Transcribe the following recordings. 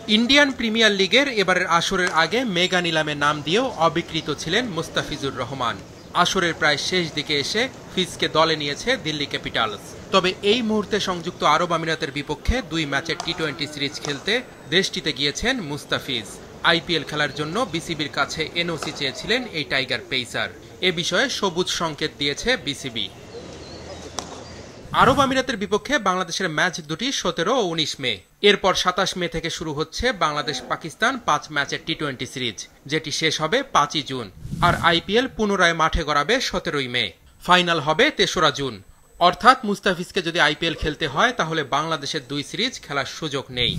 Indian premier লিগের এবারের আসরের আগে মেগা নিলামে নাম দিয়েও অবিকৃত ছিলেন মুস্তাফিজুর রহমান। আসরের প্রায় শেষ দিকে এসে ফিজকে দলে নিয়েছে দিল্লি ক্যাপিটালস। তবে এই মুহূর্তে সংযুক্ত আরব আমিরাতের বিপক্ষে 2 ম্যাচের টি-20 সিরিজ খেলতে দেশটিতে গিয়েছেন মুস্তাফিজ। আইপিএল খেলার জন্য বিসিবির কাছে এনওসি চেয়েছিলেন এই টাইগার পেসার। এ বিষয়ে সবুজ সংকেত দিয়েছে বিসিবি। আরব আমিরাতের বিপক্ষে বাংলাদেশের ম্যাচ দুটি 17 ও 19 মে। এরপর 27 মে থেকে শুরু হচ্ছে বাংলাদেশ পাকিস্তান 5 ম্যাচের টি-20 সিরিজ, যেটি শেষ হবে 5 জুন। আর আইপিএল পুনরায় মাঠে গড়াবে 17 মে। ফাইনাল হবে 3রা জুন। অর্থাৎ মুস্তাফিজকে যদি আইপিএল খেলতে হয় তাহলে বাংলাদেশের 2 সিরিজ খেলার সুযোগ নেই।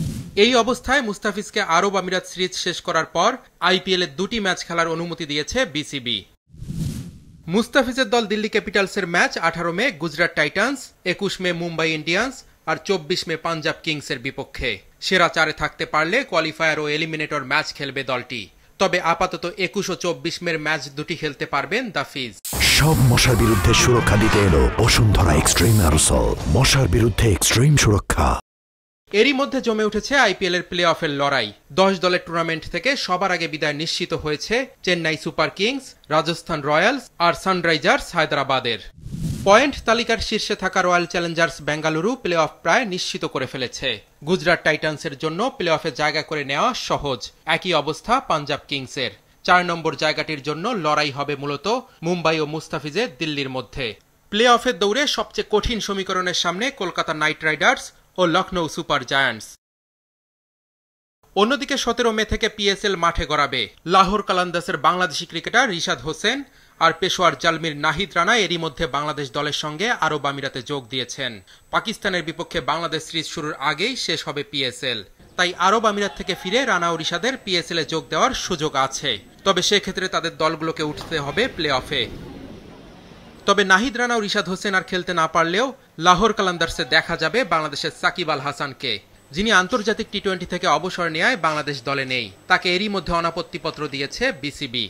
এই অবস্থায় মুস্তাফিজকে আরব আমিরাত সিরিজ শেষ করার পর আইপিএল এর 2টি ম্যাচ খেলার অনুমতি দিয়েছে বিসিবি। মুস্তাফিজের দল দিল্লি ক্যাপিটালসের ম্যাচ 18 মে গুজরাট টাইটান্স, 21 মে মুম্বাই ইন্ডিয়ান্স আর 24 মে পাঞ্জাব কিংসের বিপক্ষে। সেরা 4-এ থাকতে পারলে কোয়ালিফায়ার ও এলিমিনেটর ম্যাচ খেলবে দলটি। তবে আপাতত 21 ও 24 মের ম্যাচ দুটি খেলতে পারবেন দ্য ফিজ। সব মশার বিরুদ্ধে সুরক্ষা দিতে এলো বসুন্ধরা এক্সট্রিম অ্যারোসল, মশার বিরুদ্ধে এক্সট্রিম সুরক্ষা। এরই মধ্যে জমে উঠেছে আইপিএল এর প্লে অফের লড়াই। 10 দলের টুর্নামেন্ট থেকে সবার আগে বিদায় নিশ্চিত হয়েছে Chennai Super Kings, Rajasthan Royals আর সানরাইজার্স হায়দ্রাবাদের। পয়েন্ট তালিকার শীর্ষে থাকা Royal Challengers Bengaluru playoff প্রায় নিশ্চিত করে ফেলেছে। গুজরাট টাইটান্সের জন্য প্লে অফে জায়গা করে নেওয়া সহজ। একই অবস্থা পাঞ্জাব কিংসের। 4 নম্বর জায়গাটির জন্য লড়াই হবে মূলত মুম্বাই ও মুস্তাফিজের দিল্লির মধ্যে। প্লে অফের দৌড়ে সবচেয়ে কঠিন সমীকরণের সামনে কলকাতা নাইট রাইডার্স ও লখনৌ সুপার জায়ান্টস। অন্যদিকে 17 মে থেকে পিএসএল মাঠে গড়াবে। লাহোর কালান্দাসের বাংলাদেশি ক্রিকেটার রিশাদ হোসেন আর পেশোয়ার জালমির নাহিদ রানা এরই মধ্যে বাংলাদেশ দলের সঙ্গে আরব আমিরাতে যোগ দিয়েছেন। পাকিস্তানের বিপক্ষে বাংলাদেশ সিরিজ শুরুর আগেই শেষ হবে পিএসএল। তাই আরব আমিরাত থেকে ফিরে রানা ও রিশাদের পিএসএল এ যোগ দেওয়ার সুযোগ আছে। তবে সেক্ষেত্রে তাদের দলগুলোকে উঠতে হবে প্লে অফে। তবে নাহিদ রানা ও রিশাদ হোসেন আর খেলতে না পারলেও লাহোর কালান্দার্সে দেখা যাবে বাংলাদেশের সাকিব আল হাসানকে, যিনি আন্তর্জাতিক টি-20 থেকে অবসর নেয় বাংলাদেশ দলে নেই। তাকে এরই মধ্যে অনাপত্তিপত্র দিয়েছে বিসিবি।